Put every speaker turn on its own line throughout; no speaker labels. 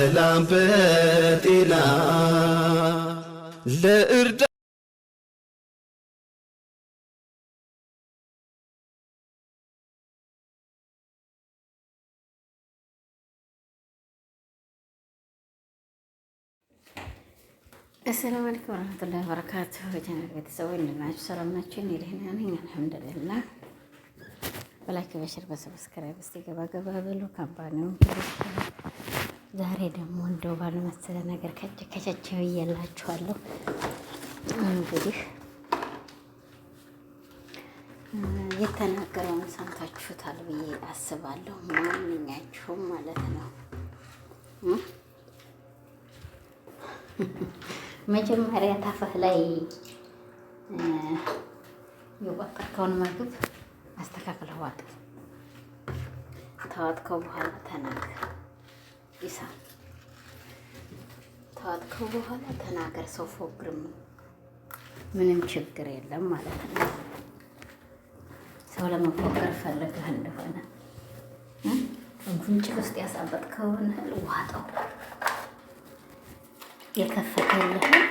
በሰላም በጤና ለእርዳ
አሰላሙ አለይኩም ወራህመቱላሂ ወበረካቱሁ። የቻናል ቤተሰቦች እንደምን ናችሁ? ሰላም ናችሁ? እኔ ደህና ነኝ አልሐምዱሊላህ። በላይክ በሸር በሰብስክራይብ እስቲ ገባ ገባ ብሎ ካምፓኒው ዛሬ ደግሞ እንደው ባልመሰለ ነገር ከቸቸው እያላችኋለሁ። እንግዲህ የተናገረውን ሰምታችሁታል ብዬ አስባለሁ። ማንኛችሁም ማለት ነው። መጀመሪያ ታፈህ ላይ የቆጠርከውን ምግብ አስተካክለህ ዋጥ። ተዋጥከው በኋላ ተናገር። ኢሳ ተዋጥከው በኋላ ተናገር። ሰው ፎግርም ምንም ችግር የለም ማለት ነው። ሰው ለመፎገር ፈልገህ እንደሆነ ጉንጭ ውስጥ ያሳበጥከውን ዋጠው። የከፈተልህን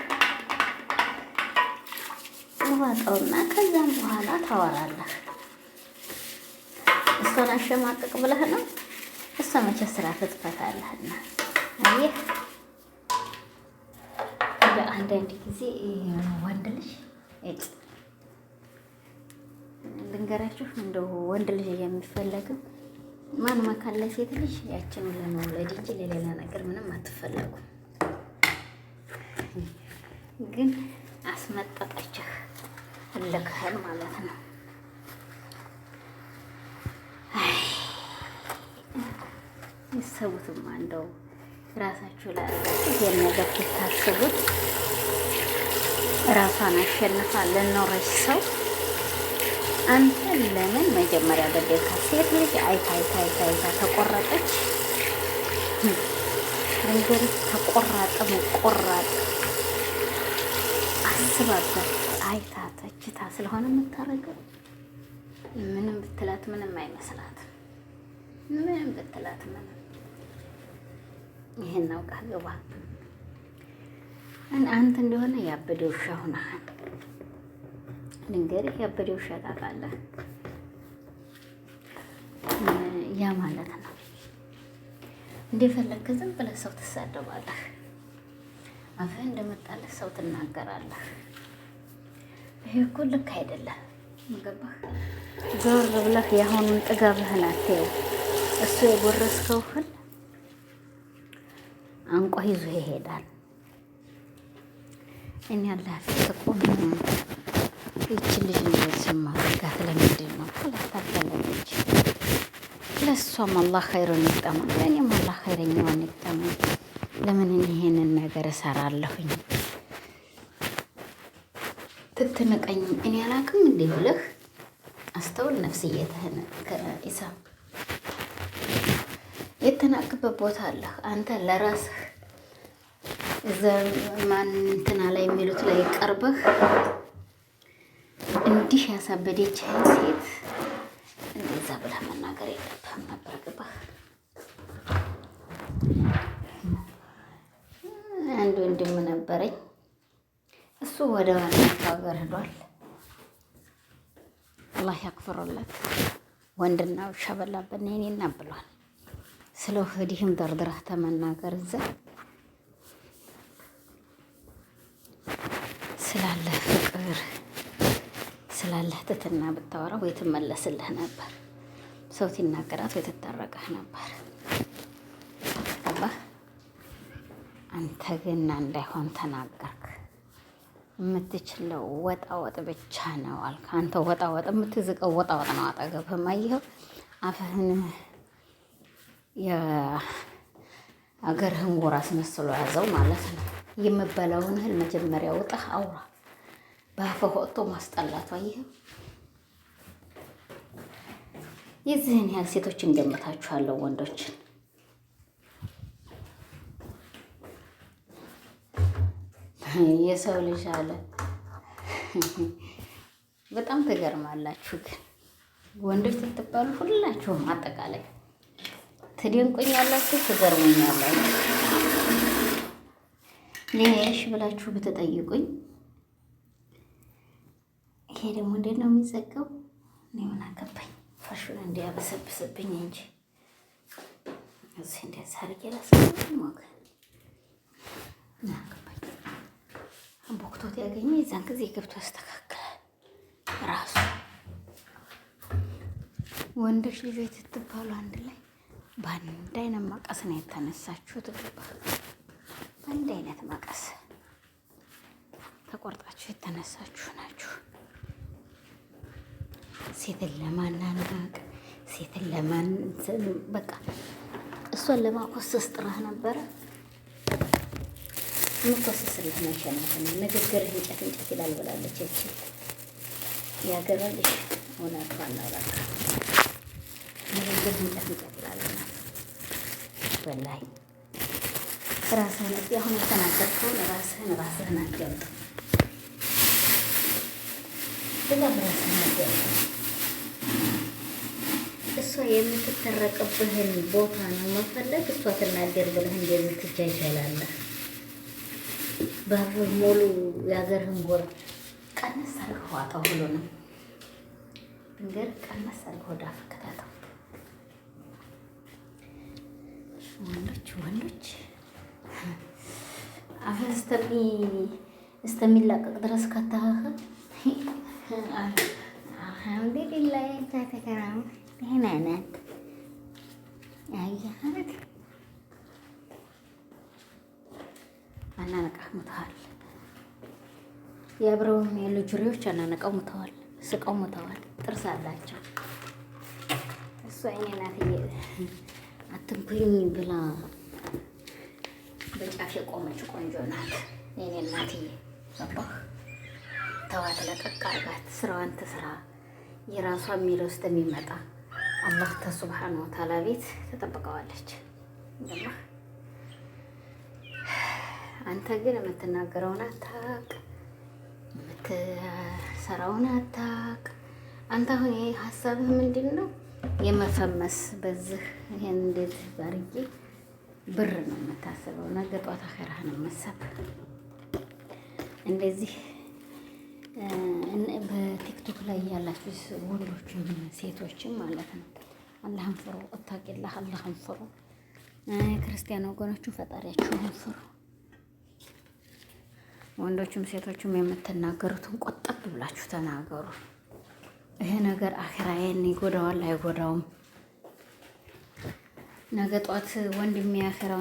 ዋጠውና ከዛም በኋላ ታወራለህ። እሷን አሸማቅቅ ብለህ ነው። እሷ መቼ ስራ ትጥፈታለህና አየህ። በአንዳንድ ጊዜ ወንድ ልጅ ልንገራችሁ፣ እንደው ወንድ ልጅ የሚፈለግም ማን መካለ ሴት ልጅ ያችን ለመውለድ እንጂ ለሌላ ነገር ምንም አትፈለጉም። ግን አስመጠጠችህ እልክህን ማለት ነው። ይሰቡትማ እንደው ራሳችሁ ላይ ይሄን ነገር ብታስቡት። ራሷን አሸንፋ ለኖረች ሰው አንተ ለምን መጀመሪያ በደካ ሴት ልጅ አይታ ተቆረጠች። ነገር ተቆራጠ መቆራጥ አስባበት አይታ ተችታ ስለሆነ የምታረገው ምንም ብትላት ምንም አይመስላትም። ምንም ብትላት ምንም። ይሄን አውቃ ገባ። አንተ እንደሆነ ያበደ ውሻ ሆነሃል። ልንገርህ፣ ያበደ ውሻ ታውቃለህ? ያ ማለት ነው እንደፈለግህ ዝም ብለህ ሰው ትሳደባለህ። አፍህ እንደመጣለህ ሰው ትናገራለህ። ይሄ እኮ ልክ አይደለም። ገባህ? ዞር ብለህ የአሁኑን ጥጋብህን አትየው። እሱ የጎረስከውህን አንቆ ይዞ ይሄዳል። እኔ አላህ ስትቆም ይቺ ልጅ እንደዚህ ማድረጋት ለምንድን ነው? ታፈለገች። ለእሷም አላህ ኸይሩን ይግጠማል፣ ለእኔም አላህ ኸይረኛውን ይግጠማል። ለምን ይሄንን ነገር እሰራለሁኝ? ትትንቀኝ እኔ አላውቅም እንዴ ብለህ አስተውል ነፍስየትህን። ከኢሳ የተናቅበት ቦታ አለህ አንተ ለራስህ ማን እንትና ላይ የሚሉት ላይ ቀርበህ እንዲህ ያሳበደችህን ሴት እንደዛ ብለህ መናገር የለብህም ነበር። ገባህ? አንድ ወንድም ነበረኝ። እሱ ወደ ዋናው ሀገር ሄዷል። አላህ ያክፍሩለት። ወንድና ውሻ በላበት እኔና ብሏል። ስለ ሆድህም ደርድረህ ተመናገር። እዛ ስላለህ ፍቅር ስላለህ ትትና ብታወራ ወይ ትመለስልህ ነበር። ሰው ሲናገራት ወይ ትታረቀህ ነበር። ገባህ? አንተ ግን እንዳይሆን ተናገርክ። የምትችለው ወጣ ወጥ ብቻ ነው አልክ። አንተ ወጣ ወጥ የምትዝቀው ወጣ ወጥ ነው። አጠገብህም አየኸው። አፍህን የአገርህን ጎራ አስመስሎ ያዘው ማለት ነው። የምበላውን እህል መጀመሪያ ውጠህ አውራ። በአፍህ ወጥቶ ማስጠላቱ አየኸው። የዚህን ያህል ሴቶችን ገምታችኋለሁ፣ ወንዶችን የሰው ልጅ አለ። በጣም ትገርማላችሁ። ግን ወንዶች ትትባሉ ሁላችሁም አጠቃላይ ትደንቁኛላችሁ፣ ትገርሙኛላችሁ። ሌሽ ብላችሁ ብትጠይቁኝ ይሄ ደግሞ እንዴት ነው የሚዘጋው? እኔ ምን አገባኝ? ፈርሹን እንዲያበሰብስብኝ እንጂ እዚህ እንደዛ አድርጌ ላስቀምጥ ወገን ምን አገባኝ? ቦክቶት ያገኘ የዛን ጊዜ ገብቶ ያስተካክላል ራሱ። ወንዶች ልጆች ትባሉ አንድ ላይ በአንድ አይነት መቀስ ነው የተነሳችሁት። ገባ? በአንድ አይነት መቀስ ተቆርጣችሁ የተነሳችሁ ናችሁ። ሴትን ለማናናቅ ሴትን ለማን በቃ እሷን ለማኮሰስ ጥረህ ነበረ። የምኮሰስልህ መሸነፍ ነው። ንግግርህ እንጨት እንጨት ይላል ብላለች። እቺ ያገባልሽ እውነቷን ነው። በቃ ንግግርህ እንጨት እንጨት ይላል ወላሂ። ራስህን እዚህ አሁን የተናገርከውን ራስህን አትገልጥ። ብለህ ራስህን አትገልጥ። እሷ የምትተረቅብህን ቦታ ነው መፈለግ። እሷ ትናገር ብለህ እንደዚህ ትጃጃላለህ። ባሩን ሙሉ የሀገርህን ጎራ ቀነስ አድርገህ ዋጠው። ሁሉንም ድንገር ቀነስ አድርገህ ወደ አፍ ከተተው። ወንዶች አፍህ እስከሚላቀቅ ድረስ ከተህ አልሐምዱሊላህ ተተከራም ደህና ናት። አያት አናነቃህ ሙተዋል። የአብረውም ያሉ ጁሪዎች አናነቃው ሙተዋል። ስቀው ሙተዋል። ጥርስ አላቸው። እሷ አይኔ ናትዬ አትንኩኝ ብላ በጫፍ የቆመች ቆንጆ ናት። የኔ እናትዬ ገባህ? ተዋት፣ ለቀቅ አርጋት። ስራዋን ትስራ። የራሷ የሚለው ውስጥ የሚመጣ አላህ ተሱብሓነሁ ወተዓላ ቤት ተጠብቀዋለች። ገባህ? አንተ ግን የምትናገረውን አታውቅ፣ የምትሰራውን አታውቅ። አንተ አሁን ይሄ ሀሳብህ ምንድን ነው? የመፈመስ በዚህ ይሄን እንደዚህ ባርጌ ብር ነው የምታስበው። ነገ ጧት አኸራህን መሰብ እንደዚህ በቲክቶክ ላይ ያላችሁ ወንዶችም ሴቶችም ማለት ነው አላህን ፍሩ፣ እታቂላህ አላህን ፍሩ። ክርስቲያን ወገኖቹ ፈጣሪያችሁን ፍሩ። ወንዶችም ሴቶችም የምትናገሩትን ቆጠብ ብላችሁ ተናገሩ። ይሄ ነገር አኺራዬን ይጎዳዋል አይጎዳውም? ነገ ጧት ወንድሜ አኺራ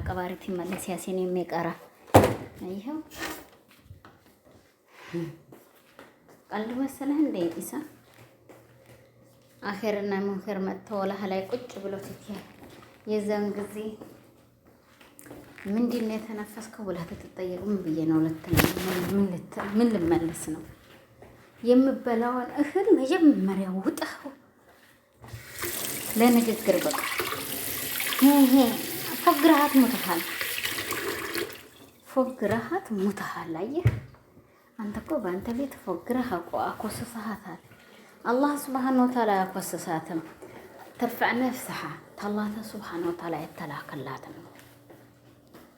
ቀባሪት ይመለስ ያሲን የሚቀራ ይኸው ቀልድ መሰለህ እንደ ኢሳ አኺርና ሙንከር መጥተው ወላህ ላይ ቁጭ ብሎ ትክክል የዛን ጊዜ ምንድን ነው የተነፈስከው ብለህ ትጠየቅ። ምን ብዬ ነው ምን ልመልስ ነው? የምበላውን እህል መጀመሪያ ውጣው ለንግግር በቃ ፎግረሃት ሙተሃል። አየህ አንተ እኮ በአንተ ቤት ፎግረህ አኮስሰሃታል። አላህ ሱብሓነሁ ወተዓላ ያኮስሳትም ተርፈዕ ነፍስሃ ታላህ ሱብሓነሁ ወተዓላ የተላከላት ነው።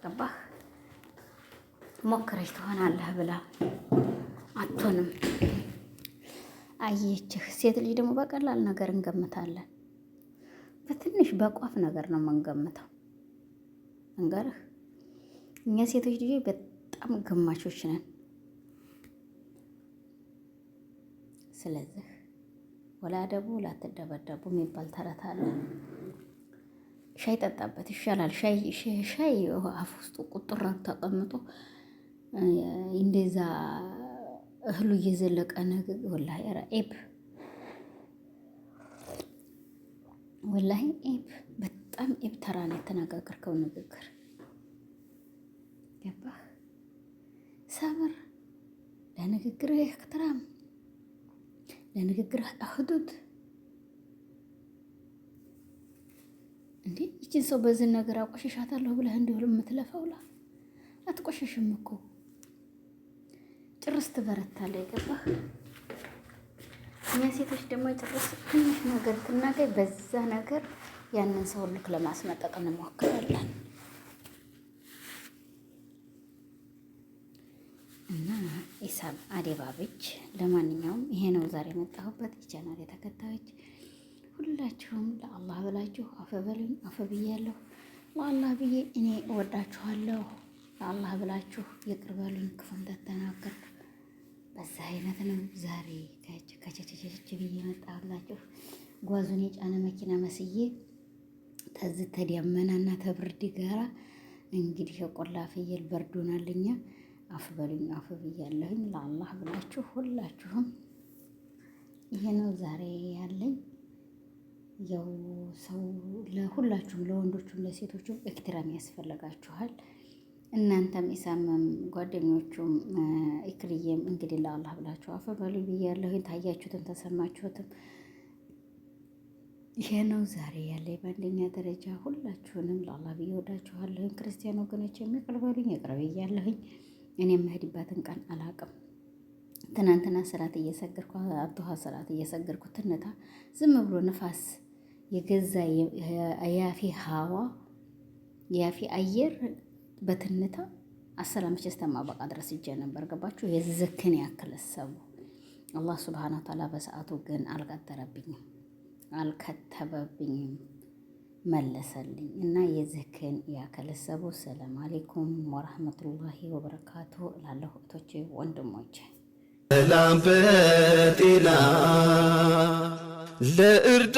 ገባህ? ሞክረሽ ትሆናለህ ብላ አትሆንም። አየችህ። ሴት ልጅ ደግሞ በቀላል ነገር እንገምታለን። በትንሽ በቋፍ ነገር ነው የምንገምተው። እንገርህ እኛ ሴቶች ልጆች በጣም ግማሾች ነን። ስለዚህ ወላደቡ ላትደበደቡ የሚባል ተረት አለ። ሻይ ጠጣበት ይሻላል። ሻይ አፍ ውስጥ ቁጥር ተቀምጦ እንደዛ እህሉ እየዘለቀ ነገር ወላሂ ራኤብ ወላሂ ኤብ በጣም ኤብ ተራ ነው የተነጋገርከው ንግግር። ገባህ? ሰብር ለንግግርህ እክትራም ለንግግርህ አህዱድ። እንዴ ይችን ሰው በዚህ ነገር አቆሸሻታለሁ ብለህ እንዲሁ የምትለፈውላ አትቆሸሽም እኮ ጭርስ ትበረታለህ። ገባህ? እኛ ሴቶች ደግሞ ጭርስ ትንሽ ነገር ትናገር፣ በዛ ነገር ያንን ሰው ልክ ለማስመጠቅ እንሞክራለን። ኢሳም አዴባብች። ለማንኛውም ይሄ ነው ዛሬ የመጣሁበት የቻናል ተከታዮች ሁላችሁም ለአላህ ብላችሁ አፈበሉኝ አፈብያለሁ። ለአላህ ብዬ እኔ እወዳችኋለሁ። ለአላህ ብላችሁ ይቅር በሉኝ ክፉን ተተናገርኩ። በዛ አይነት ነው ዛሬ ከቸቸቸች ብዬ መጣሁላችሁ። ጓዙን የጫነ መኪና መስዬ ተዝህ ተዳመናና ተብርድ ጋራ እንግዲህ የቆላ ፍየል በርዶናልኛ። አፈበሉኝ አፈብያለሁኝ። ለአላህ ብላችሁ ሁላችሁም ይሄ ነው ዛሬ ያለኝ። ያው ሰው ለሁላችሁም ለወንዶቹም ለሴቶቹም እክትራም ያስፈልጋችኋል። እናንተም ኢሳምም ጓደኞቹም ኢክልዬም እንግዲህ ለአላህ ብላችሁ አፈበሉ ብያለሁ። ታያችሁትም ተሰማችሁትም ይሄ ነው ዛሬ ያለኝ በአንደኛ ደረጃ። ሁላችሁንም ለአላህ ብዬ ወዳችኋለሁ። ክርስቲያን ወገኖች የሚቅር በሉኝ ይቅር ብያለሁኝ። እኔ የምሄድባትን ቀን አላቅም። ትናንትና ሰላት እየሰገድኩ አብዱሃ ሰላት እየሰገድኩ ትንታ ዝም ብሎ ንፋስ የገዛ ያፊ ሀዋ ያፊ አየር በትንታ አሰላምች እስተማበቃ ድረስ ይጀ ነበር። ገባችሁ? የዝክን ያክል ሰቡ አላህ ሱብሃነሁ ወተዓላ በሰዓቱ ግን አልቀጠረብኝም፣ አልከተበብኝም፣ መለሰልኝ እና የዝክን ያክል ሰቡ። ሰላም አለይኩም ወራህመቱላሂ ወበረካቱ እላለሁ እህቶቼ ወንድሞቼ።
ሰላም በጤና ለእርዳ